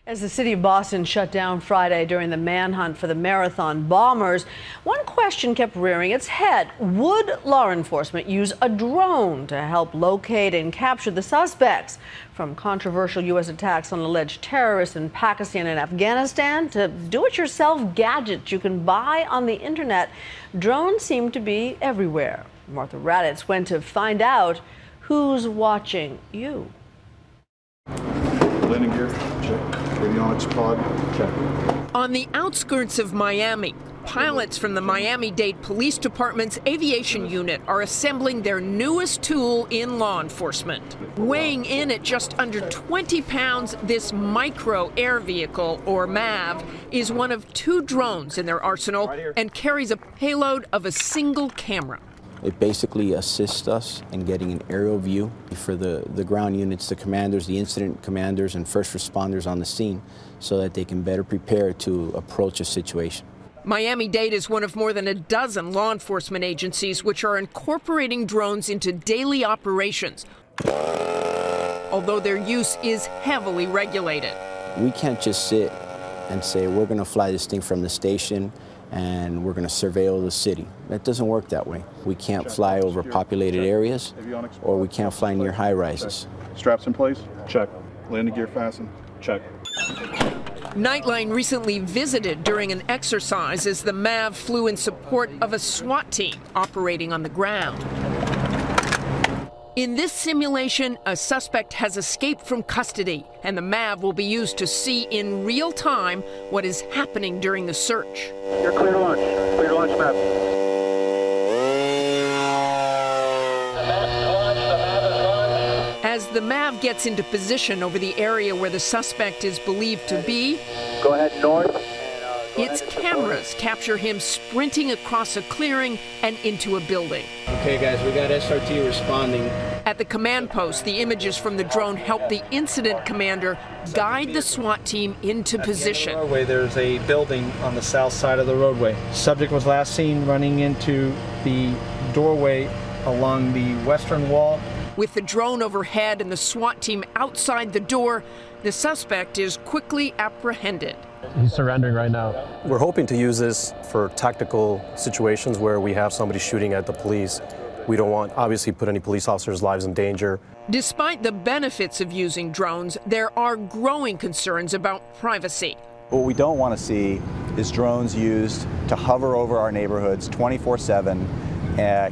As the city of Boston shut down Friday during the manhunt for the marathon bombers, one question kept rearing its head. Would law enforcement use a drone to help locate and capture the suspects? From controversial U.S. attacks on alleged terrorists in Pakistan and Afghanistan to do-it-yourself gadgets you can buy on the internet, drones seem to be everywhere. Martha Raddatz went to find out who's watching you. Landing gear, check. Avionics pod, check. On the outskirts of Miami, pilots from the Miami-Dade Police Department's aviation unit are assembling their newest tool in law enforcement. Weighing in at just under 20 pounds, this micro air vehicle, or MAV, is one of 2 drones in their arsenal and carries a payload of a single camera. It basically assists us in getting an aerial view for the ground units, the commanders, the incident commanders, and first responders on the scene so that they can better prepare to approach a situation. Miami-Dade is one of more than a dozen law enforcement agencies which are incorporating drones into daily operations, although their use is heavily regulated. We can't just sit and say, we're going to fly this thing from the station and we're going to surveil the city. That doesn't work that way. We can't fly over populated areas, or we can't fly near high-rises. Straps in place? Check. Landing gear fastened? Check. Nightline recently visited during an exercise as the MAV flew in support of a SWAT team operating on the ground. In this simulation, a suspect has escaped from custody, and the MAV will be used to see in real time what is happening during the search. You're clear to launch. Clear to launch, MAV. As the MAV gets into position over the area where the suspect is believed to be, go ahead north. Its cameras capture him sprinting across a clearing and into a building. Okay, guys, we got SRT responding. At the command post, the images from the drone help the incident commander guide the SWAT team into position. There's a building on the south side of the roadway. Subject was last seen running into the doorway along the western wall. With the drone overhead and the SWAT team outside the door, the suspect is quickly apprehended. He's surrendering right now. We're hoping to use this for tactical situations where we have somebody shooting at the police. We don't want, obviously, put any police officers' lives in danger. Despite the benefits of using drones, there are growing concerns about privacy. What we don't want to see is drones used to hover over our neighborhoods 24/7,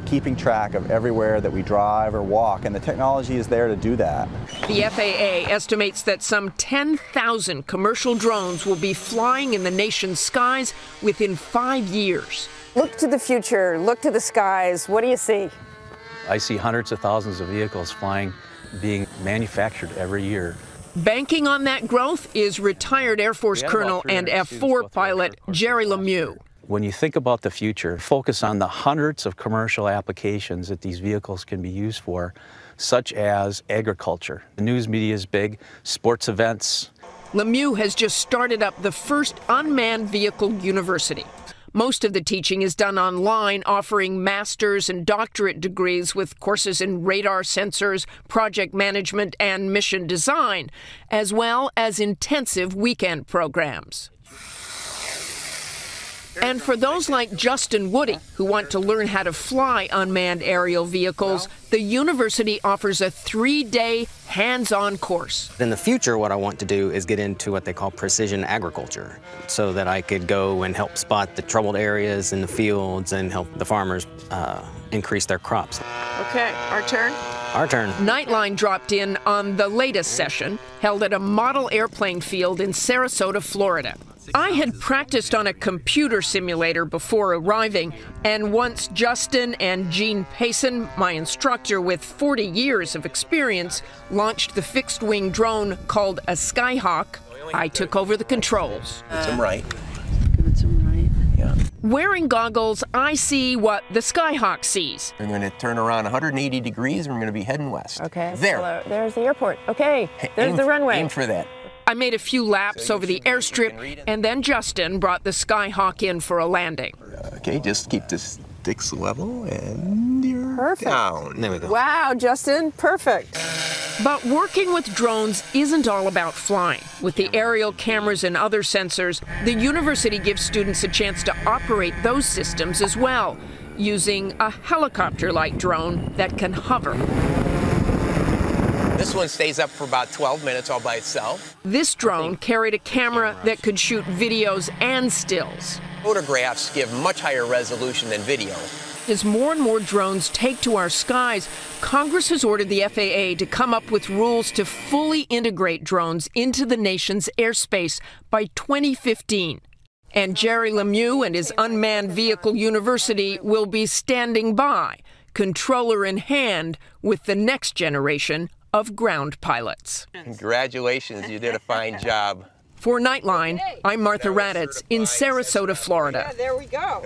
keeping track of everywhere that we drive or walk, and the technology is there to do that. The FAA estimates that some 10,000 commercial drones will be flying in the nation's skies within 5 years. Look to the future, look to the skies. What do you see? I see hundreds of thousands of vehicles flying, being manufactured every year. Banking on that growth is retired Air Force Colonel and F-4 pilot Jerry Lemieux. When you think about the future, focus on the hundreds of commercial applications that these vehicles can be used for, such as agriculture. The news media is big, sports events. Lemieux has just started up the first unmanned vehicle university. Most of the teaching is done online, offering master's and doctorate degrees with courses in radar sensors, project management, and mission design, as well as intensive weekend programs. And for those like Justin Woody, who want to learn how to fly unmanned aerial vehicles, the university offers a 3-day hands-on course. In the future, what I want to do is get into what they call precision agriculture, so that I could go and help spot the troubled areas in the fields and help the farmers increase their crops. Okay, our turn? Our turn. Nightline dropped in on the latest session, held at a model airplane field in Sarasota, Florida. I had practiced on a computer simulator before arriving, and once Justin and Gene Payson, my instructor with 40 years of experience, launched the fixed-wing drone called a Skyhawk, I took over the controls. It's him right. Give it some right. Yeah. Wearing goggles, I see what the Skyhawk sees. We're going to turn around 180 degrees, and we're going to be heading west. Okay. There. Hello. There's the airport. Okay. There's the runway. Aim for that. I made a few laps over the airstrip, and then Justin brought the Skyhawk in for a landing. Okay, just keep the sticks level, and you're perfect. Down. There we go. Wow, Justin, perfect. But working with drones isn't all about flying. With the aerial cameras and other sensors, the university gives students a chance to operate those systems as well, using a helicopter-like drone that can hover. This one stays up for about 12 minutes all by itself. This drone carried a camera that could shoot videos and stills. Photographs give much higher resolution than video. As more and more drones take to our skies, Congress has ordered the FAA to come up with rules to fully integrate drones into the nation's airspace by 2015. And Jerry Lemieux and his unmanned vehicle university will be standing by, controller in hand, with the next generation of ground pilots. Congratulations, you did a fine job. For Nightline, I'm Martha Raddatz in Sarasota, Florida. Yeah, there we go.